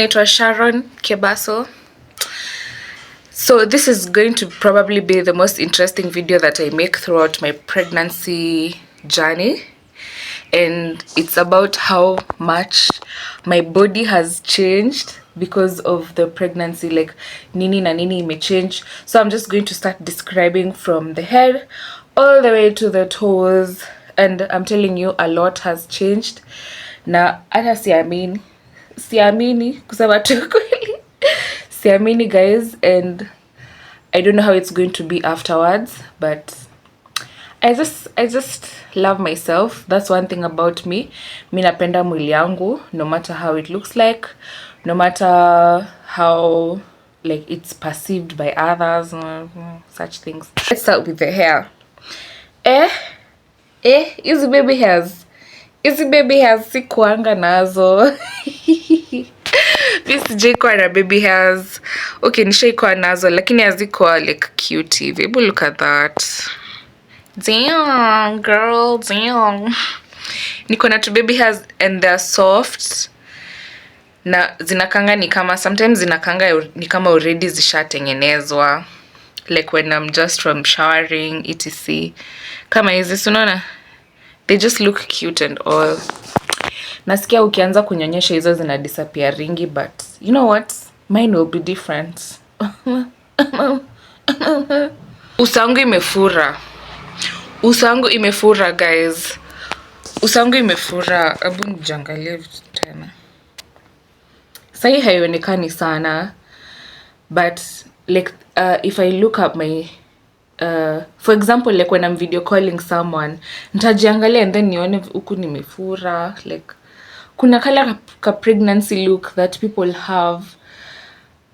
Naitwa Sharon Kebaso. So this is going to probably be the most interesting video that I make throughout my pregnancy journey, and it's about how much my body has changed because of the pregnancy, like nini na nini may change. So I'm just going to start describing from the head all the way to the toes, and I'm telling you a lot has changed. Na hata siamini kusema tu kweli, siamini guys, and I don't know how it's going to be afterwards, but I just love myself. That's one thing about me. Mi napenda mwili yangu, no matter how it looks like, no matter how like it's perceived by others, such things. Let's start with the hair. Hizi baby hairs sikuanga nazo. Mi sijaikuwa na baby hairs. Okay, nishaikuwa nazo lakini hazikuwa like cute hivi. Look at that. Damn, girl, damn. Niko na two baby hairs and they're soft. Na zinakanga ni kama, sometimes zinakanga ni kama already zishatengenezwa. Like when I'm just from showering, etc. Kama hizi, unaona? They just look cute and all. Nasikia ukianza kunyonyesha hizo zina disappear ringi, but you know what? Mine will be different. Usangu imefura. Usangu imefura, guys. Usangu imefura. Abu nijangalie tena. Sahi haionekani sana, but like if I look up my for example, like when I'm video calling someone, nitajiangalia and then nione huku nimefura. Like kuna kala ka pregnancy look that people have.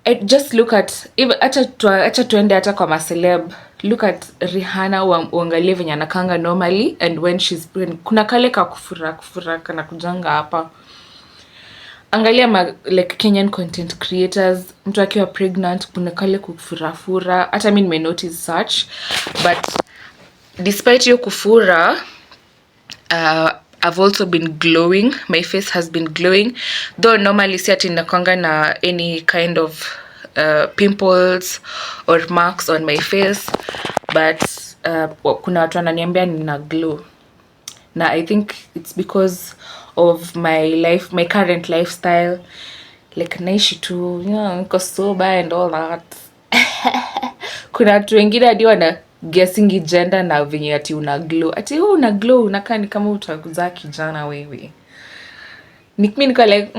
I just look at, acha tuende hata kwa maceleb. Look at Rihanna, uangalie venye anakanga normally, and when she's pregnant kuna kale ka kufura kana kujanga hapa. Angalia like Kenyan content creators, mtu akiwa pregnant kuna kale kufura. Hata mimi nime notice such, but despite hiyo kufura, I've also been glowing. My face has been glowing, though normally si ati nakwanga na any kind of pimples or marks on my face, but kuna watu wananiambia nina glow. Na I think it's because of my current lifestyle. Like naishi tu, niko sober and all that. Kuna watu wengine hadi wana guessing gender na venye ati una glow. Ati una glow, unakaa ni kama utazaa kijana wewe. Mimi niko like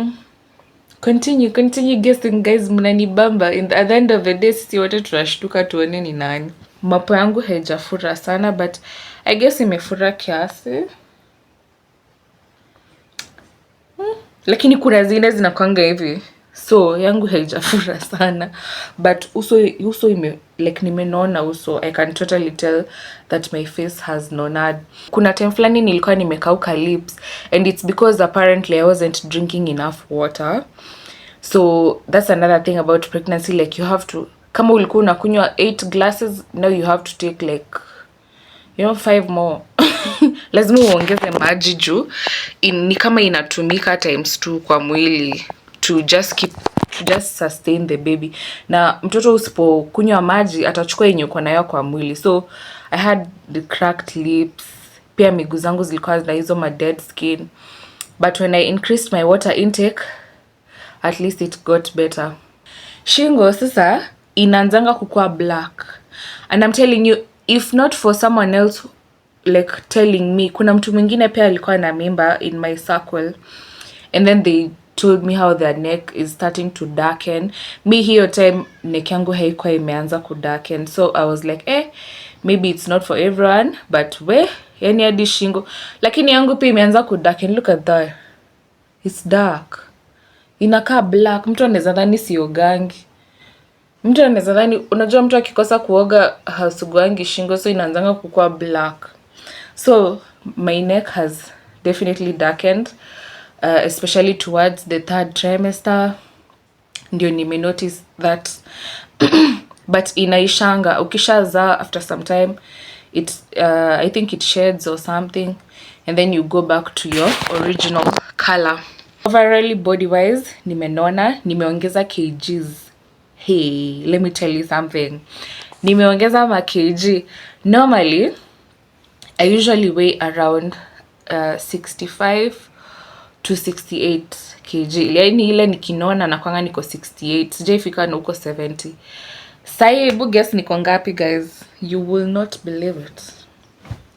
continue guessing guys, mnanibamba. At the end of the day sisi wote tunashtuka tuone ni nani. Mapo yangu haijafura sana, but I guess imefura kiasi. Lakini kuna zingine zinakwanga hivi, so yangu haijafura sana, but uso like nimenona uso. I can totally tell that my face has nonad. Kuna time flani nilikuwa nimekauka lips, and it's because apparently I wasn't drinking enough water. So that's another thing about pregnancy, like you have to, kama ulikuwa unakunywa 8 glasses, now you have to take like 5 more. Lazima uongeze maji juu ni kama inatumika times 2 kwa mwili to just sustain the baby. Na mtoto usipokunywa maji atachukua yenye uko nayo kwa mwili. So I had the cracked lips, pia miguu zangu zilikuwa na hizo dead skin, but when I increased my water intake, at least it got better. Shingo sasa inaanzanga kukua black, and I'm telling you, if not for someone else like telling me, kuna mtu mwingine pia alikuwa na mimba in my circle, and then they told me how their neck is starting to darken. Me hiyo time neck yangu haikuwa imeanza kudarken, so I was like maybe it's not for everyone, but yani hadi shingo, lakini yangu pia imeanza kudarken. Look at that, it's dark, inakaa black. Mtu anaweza dhani siogangi. Mtu anaweza dhani, unajua mtu akikosa kuoga hasuguangi shingo, so inaanzanga kukua black. So my neck has definitely darkened, especially towards the 3rd trimester. Ndio nime notice that. But inaishanga ukishazaa after some time, I think it shades or something, and then you go back to your original color. overall body wise nimenona, nimeongeza kgs. Hey, let me tell you something, nimeongeza ma kg. Normally I usually weigh around 65 to 68 kg. Yani ile nikinona na kwanga niko 68. Sijaifika na uko 70. Sai hebu guess niko ngapi guys? You will not believe it.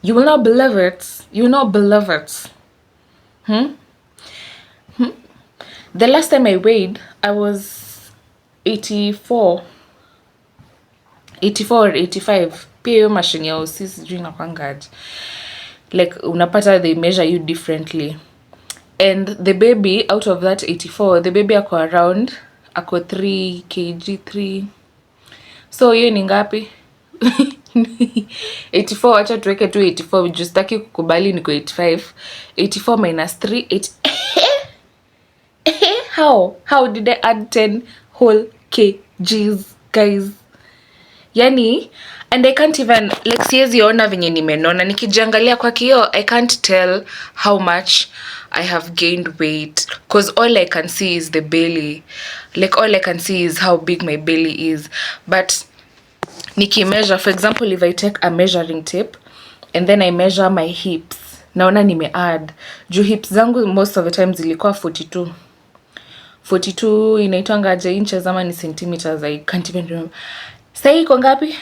You will not believe it. You will not believe it. The last time I weighed, I was 84 or 85. Pia hiyo machine ya OC sijui inakwangaje. Like unapata they measure you differently. And the baby out of that 84, the baby ako around 3 kg 3. So hiyo ni ngapi? 84, acha tuweke tu 84, justaki kukubali niko 85. 84 minus 3 How did I add 10 whole kgs guys? Yani, and I can't even, like siwezi ona venye nimenona. Nikijiangalia kwa kioo, I can't tell how much I have gained weight. Because all I can see is the belly. Like all I can see is how big my belly is. But niki measure, for example, if I take a measuring tape, and then I measure my hips. Naona nime add. Juu hips zangu most of the time zilikuwa 42. 42 inaitwanga aje inches ama ni centimeters, I can't even remember. Sai iko ngapi?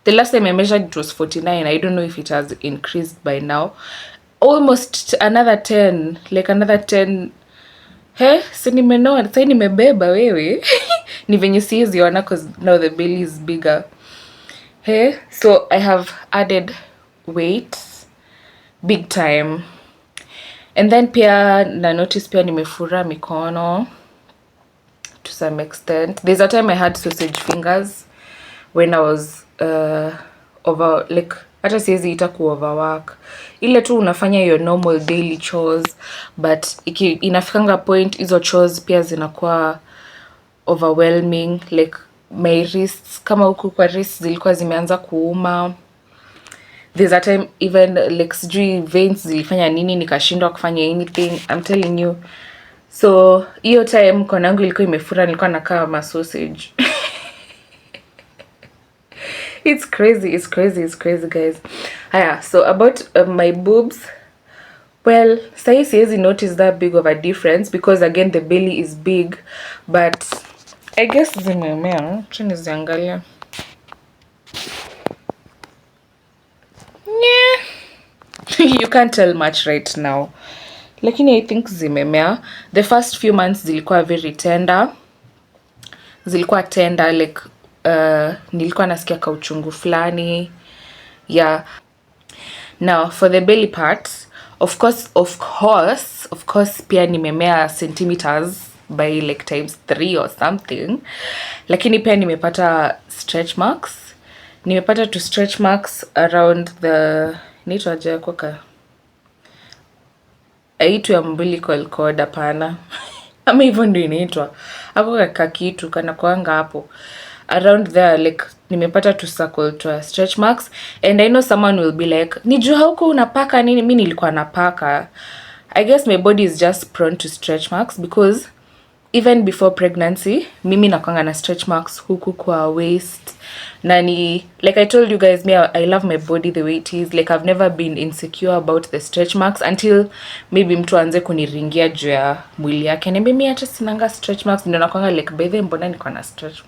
The last time I measured it was 49. I don't know if it has increased by now. Almost another 10, like another 10. Hey, si nimenoa, sai nimebeba wewe. Ni venye siwezi ona cause now the belly is bigger. Hey, so I have added weight big time. And then pia na notice pia nimefura mikono to some extent. There's a time I had sausage fingers when I was over, like hata siwezi ita ku overwork. Ile tu unafanya your normal daily chores, but inafikanga point hizo chores pia zinakuwa overwhelming. Like my wrists, kama huku kwa wrists zilikuwa zimeanza kuuma. There's a time even like sijui veins zilifanya nini nikashindwa kufanya anything. I'm telling you. So hiyo time mkono yangu ilikuwa imefura, nilikuwa nakaa kama sausage. It's crazy guys. Haya, so about my boobs. Well, sai siwezi notice that big of a difference because again the belly is big, but I guess zimemea. Chini ziangalia. Yeah. You can't tell much right now. Lakini I think zimemea. The first few months zilikuwa very tender. Zilikuwa tender, like nilikuwa nasikia kauchungu fulani. Yeah. Now for the belly part, of course pia nimemea centimeters by like times 3 or something. Lakini pia nimepata stretch marks. Nimepata to stretch marks around the inaitwa aje kwaka. Aitu ya umbilical cord hapana. Ama hivyo ndio inaitwa. Hapo kaka kitu kana kuanga hapo. Around there, like nimepata to circle to stretch marks, and I know someone will be like, nijua huko unapaka nini? Mimi nilikuwa napaka. I guess my body is just prone to stretch marks because even before pregnancy mimi nakwanga na stretch marks huku kwa waist. Nani, like I told you guys, me I love my body the way it is. Like I've never been insecure about the stretch marks until maybe mtu anze kuniringia juu ya mwili yake. Na mimi hata sinanga stretch marks, ndio nakwanga like by the mbona niko na stretch.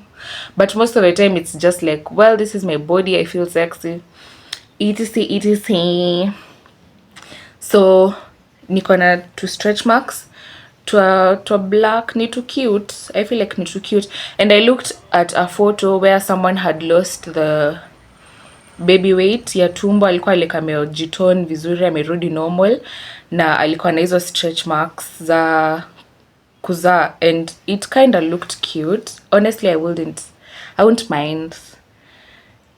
But most of the time it's just like, well, this is my body, I feel sexy, etc. So niko na two stretch marks to a black, ni too cute. I feel like ni too cute. And I looked at a photo where someone had lost the baby weight ya tumbo, alikuwa like amejitone vizuri, amerudi normal, na alikuwa na hizo stretch marks za kuzaa, and it kind of looked cute. Honestly, I wouldn't mind.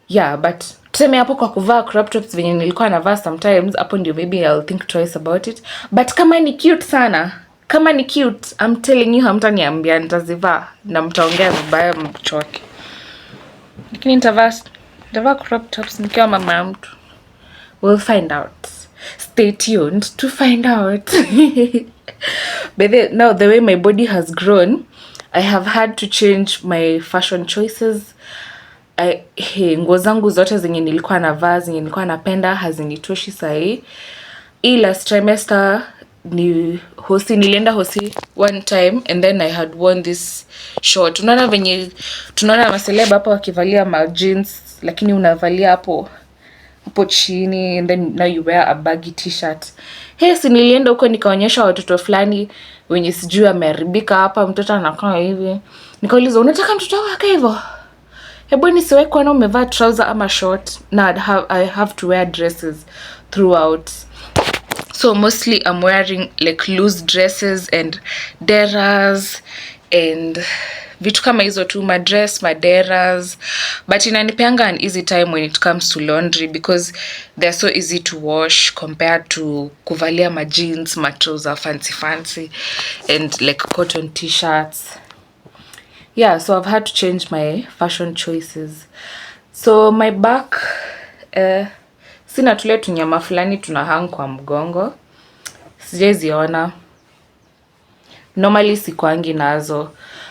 Yeah, but tuseme hapo kwa kuvaa crop tops venye nilikuwa navaa sometimes, hapo ndio maybe I'll think twice about it. But kama ni cute sana, kama ni cute, I'm telling you, hamtaniambia, nitazivaa na mtaongea vibaya mchoke. Lakini nitavaa crop tops nikiwa mama ya mtu. We'll find out. Stay tuned to find out. But now the way my body has grown, I have had to change my fashion choices. Nguo zangu zote zenye nilikuwa navaa, zenye nilikuwa napenda hazinitoshi sahi. Last trimester nilienda hosi one time and then I had worn this short. Unaona venye tunaona maseleb hapa wakivalia ma jeans lakini unavalia hapo chini and then now you wear a baggy t-shirt. Si nilienda huko nikaonyesha watoto fulani wenye sijui ameharibika hapa, mtoto anakaa hivi. Nikauliza, unataka mtoto wako hivyo? Hebu nisiwahi kuona umevaa trouser ama short. Now I have to wear dresses throughout. So mostly I'm wearing like loose dresses and deras and vitu kama hizo tu, maderas, but inanipeanga an easy time when it comes to laundry because they're so easy to wash compared to kuvalia ma jeans, ma trouser fancy and like cotton t-shirts. Yeah, so I've had to change my fashion choices. So my back, sina tule tunyama fulani tunahang kwa mgongo. Sijaziona. Normally sikuangi nazo.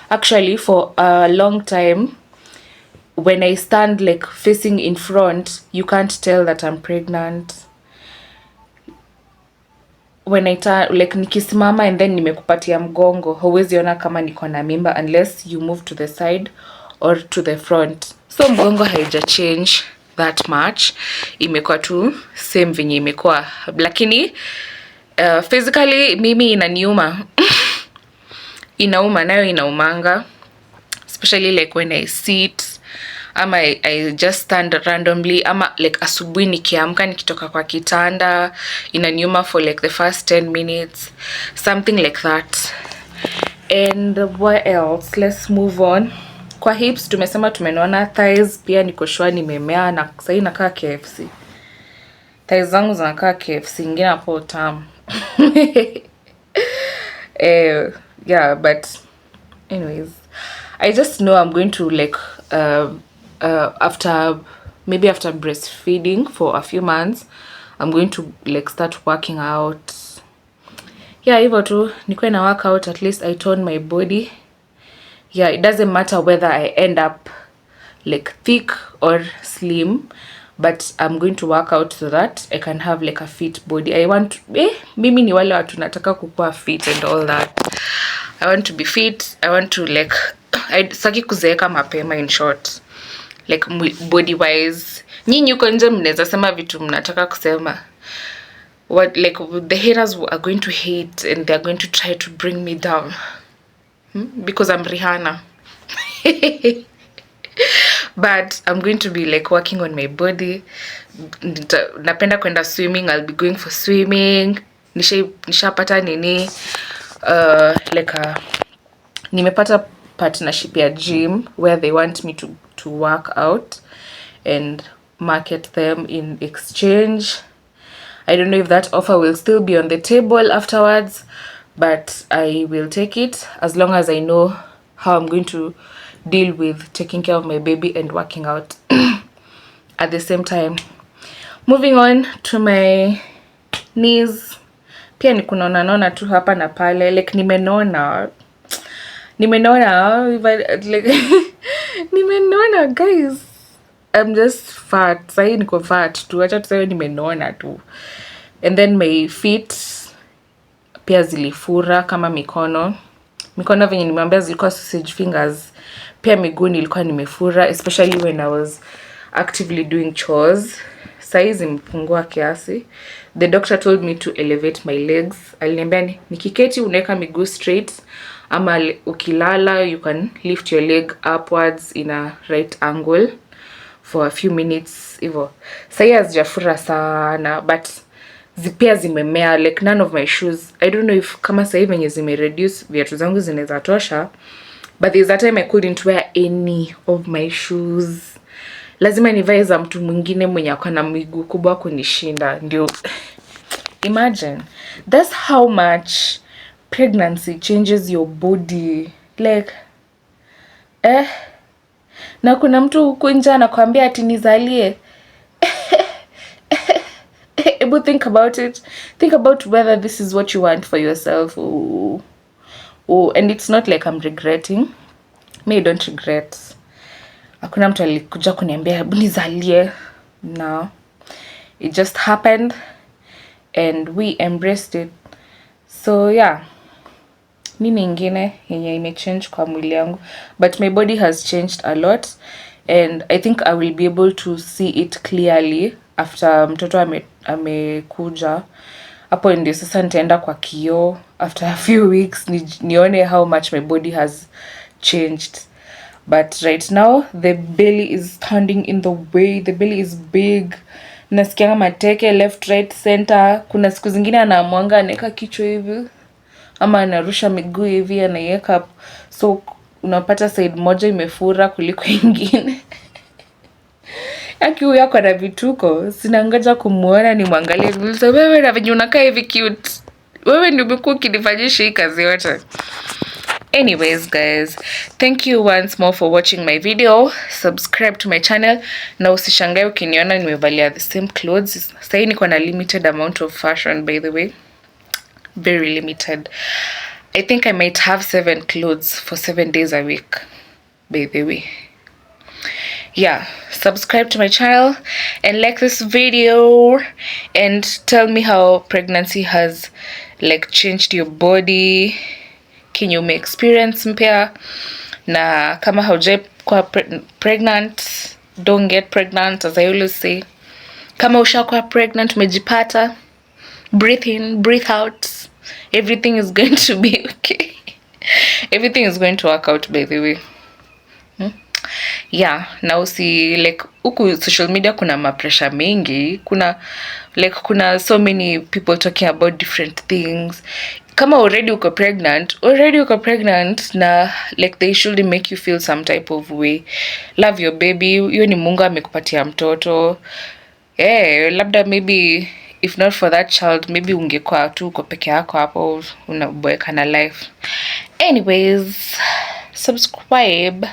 Actually, for a long time, when I stand like facing in front, you can't tell that I'm pregnant. When I turn, like nikisimama and then nimekupatia mgongo, huwezi ona kama niko na mimba unless you move to the side or to the front. So mgongo haija change that much. Imekuwa tu same venye imekuwa. Lakini physically mimi inaniuma. Inauma, nayo inaumanga. Especially like when I sit ama I just stand randomly ama like asubuhi nikiamka nikitoka kwa kitanda inaniuma for like the first 10 minutes, something like that. And what else? Let's move on. Kwa hips tumesema tumenona. Thighs pia niko sure nimemea na sasa inakaa KFC. Thighs zangu zinakaa KFC, ingine hapo tamu. Yeah, but anyways, I just know I'm going to like after breastfeeding for a few months, I'm going to like start working out. Yeah, hivyo tu nikuwe na work out, at least I tone my body. Yeah, it doesn't matter whether I end up like thick or slim, but I'm going to work out so that I can have like a fit body. I want mimi ni wale watu nataka kukua fit and all that. I want to be fit. I want to like saki kuzeeka mapema, in short, like body wise. Nyinyi uko nje mnaweza sema vitu mnataka kusema, what like the haters are going to hate and they're going to try to bring me down because I'm Rihanna. But I'm going to be like working on my body. Napenda kwenda swimming. I'll be going for swimming. Nishapata nini like nimepata partnership ya gym where they want me to work out and market them in exchange. I don't know if that offer will still be on the table afterwards, but I will take it as long as I know how I'm going to deal with taking care of my baby and working out at the same time. Moving on to my knees. Pia nikunona tu hapa na pale, like nimenona like nimenona guys. I'm just fat. Sahi niko fat tu, acha tuseme nimenona tu. And then my feet pia zilifura kama mikono venye nimeambia zilikuwa sausage fingers. Pia miguu nilikuwa nimefura, especially when I was actively doing chores. Size imepungua kiasi. The doctor told me to elevate my legs. Aliniambia nikiketi unaweka miguu straight, ama ukilala you can lift your leg upwards in a right angle for a few minutes hivyo. Sasa hazijafura sana, but pia zimemea, like none of my shoes. I don't know if kama sasa hivi venye zimereduce viatu zangu zinaweza tosha, but there's a time I couldn't wear any of my shoes. Lazima nivae za mtu mwingine mwenye ako na miguu kubwa kunishinda ndio. Imagine, that's how much pregnancy changes your body. Like na kuna mtu huku nje anakuambia ati nizalie. Hebu think about it. Think about whether this is what you want for yourself. And it's not like I'm regretting. Me, I don't regret. Hakuna mtu alikuja kuniambia hebu nizalie. No. It just happened and we embraced it. So yeah. Nini ingine yenye imechange kwa mwili yangu, but my body has changed a lot and I think I will be able to see it clearly after mtoto amekuja. Hapo ndio sasa nitaenda kwa kioo after a few weeks nione how much my body has changed. But right now the belly is standing in the way. The belly is big. Nasikianga mateke left, right, center. Kuna siku zingine anaamwanga anaweka kichwa hivi ama anarusha miguu hivi anaiweka, so unapata side moja imefura kuliko ingine. Aki huyu ako na vituko, sinangoja kumuona ni mwangalie. Wewe na venye unakaa hivi cute, wewe ndio umekuwa ukinifanyisha hii kazi yote. Anyways guys, thank you once more for watching my video. Subscribe to my channel na usishangae ukiniona nimevalia the same clothes. Sasa niko na limited amount of fashion, by the way, very limited. I think I might have 7 clothes for 7 days a week, by the way. Yeah, subscribe to my channel and like this video and tell me how pregnancy has like changed your body. Can you make experience mpya? Na kama haujai kwa pregnant, don't get pregnant, as I always say. Kama ushakuwa pregnant, umejipata, breathe in, breathe out. Everything is going to be okay. Everything is going to work out, by the way. Yeah, now see, like huku social media kuna mapresha mengi, kuna so many people talking about different things. Kama already uko pregnant na like they should make you feel some type of way. Love your baby. Hiyo ni Mungu amekupatia mtoto. Labda maybe if not for that child, maybe ungekuwa tu uko peke yako hapo unaboeka na life. Anyways, subscribe.